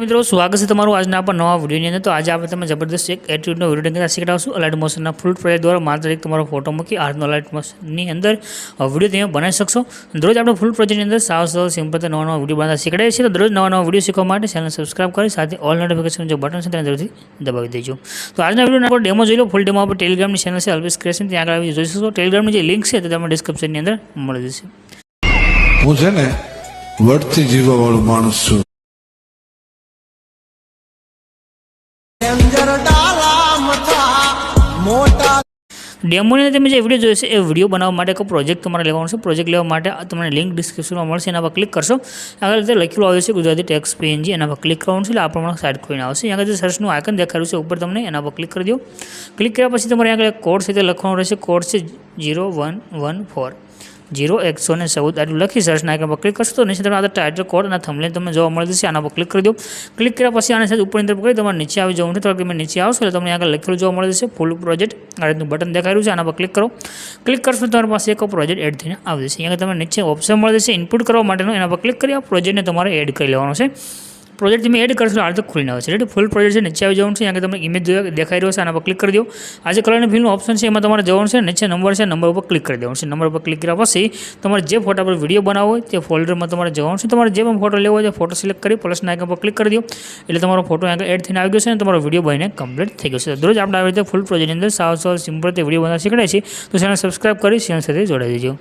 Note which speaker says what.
Speaker 1: मित्रों स्वागत है तमारू आज आप नवा वीडियो अंदर। तो आज आप जबरदस्त एक एटीट्यूड वीडियो शीखवाशू अलाइट मोशन फूल प्रोजेक्ट द्वारा मात्र एक तमारो फोटो मूकी आर्टनो अलाइट मोशन अंदर वीडियो तब बनाई सकशो। दररोज आप फूल प्रोजेक्ट अंदर साव सरल सिंपल नवा नवा वीडियो बनाता शीखवाड़ीए छीए। तो दररोज नवा नवा वीडियो शीखवा चैनल सब्सक्राइब कर साथ ऑल नोटिफिकेशन जो बटन है जरूर दबावी देजो। तो आज वीडियो डेमो जो लो फूल डेमो आप टेलिग्राम की चैनल से अल्पेश क्रिएशन त्या आगे जोई शको। टेलिग्राम की लिंक है तो डिस्क्रिप्शन की अंदर मळी जशे।
Speaker 2: हूँ छे ने वर्ती जीवा वाळो माणस छुं।
Speaker 1: डेमो ने तमे जे विडियो जोयो छे ए विडियो बनाववा माटे एक प्रोजेक्ट तमारे लेवानो छे। प्रोजेक्ट लेवा माटे तमने लिंक डिस्क्रिप्शन में मळशे, एना पर क्लिक करशो। आगळ जे लखेलुं आवे छे गुजराती टेक्स्ट पीएनजी, एना पर क्लिक करवानुं छे એટલે આ પ્રમાણે સાઇટ ખોલીને આવશે। આગળ જે સર્ચનું આઇકન દેખાડ્યું છે ઉપર તમને એના પર ક્લિક કરી દો। ક્લિક કર્યા પછી તમારે આગળ એક કોડ છે તે લખવાનો રહેશે। કોડ છે 0114 0114 आटलू लखी सर्च आइकन पर क्लिक करशो तो नीचे तमे टाइटल कोड और थंबनेल तमने जोवा मळी जशे। आना पर क्लिक कर दो। क्लिक कर्या पछी आने साथ ऊपर अंदर पकड़ी तमारे नीचे आवी जवानुं छे। तो नीचे आवशो એટલે તમને આગળ લખેલું જોવા મળી જશે ફૂલ પ્રોજેક્ટ આ રીતનું બટન દેખાઈ રહ્યું છે। આના પર ક્લિક કરો। ક્લિક કરશો તો તમારી પાસે એક પ્રોજેક્ટ એડ થઈને આવી જશે। અહીંયા તમને નીચે ઓપ્શન મળી જશે ઇનપુટ કરવા માટેનો, એના પર ક્લિક કરી આ પ્રોજેક્ટને તમારે એડ કરી લેવાનો છે। प्रोजेक्ट में एड करशो आ रीते खुलीने आवशे। रेडी फूल प्रोजेक्ट है नीचे आई जवानुं छे। यहाँ तमने इमेज देखाई रह्यो छे, आना पर क्लिक कर दो। आज कलर एंड फिल ऑप्शन है एमां तमारे जवानुं छे। नीचे नंबर है, नंबर पर क्लिक कर देवानुं छे। नंबर पर क्लिक कर्या पछी तमारे जे फोटा पर विडियो बनावो होय ते फोल्डर में तमारे जवानुं छे। तमारे जे पण फोटो लेवो होय ते फोटो सिलेक्ट करी प्लस आइकन पर क्लिक कर दो એટલે તમારો फोटो आगे एड थईने આવી ગયો છે અને તમારો વિડિયો બનીને કમ્પ્લીટ થઈ ગયો છે। દરરોજ આપણે આવી રીતે ફૂલ પ્રોજેક્ટ અંદર સાવ સરળ સિમ્પલ રીતે વિડિયો બનાવવા શીખવાડીએ છીએ। તો ચેનલ સબસ્ક્રાઇબ કરી ચેનલ સાથે જોડાઈ દેજો।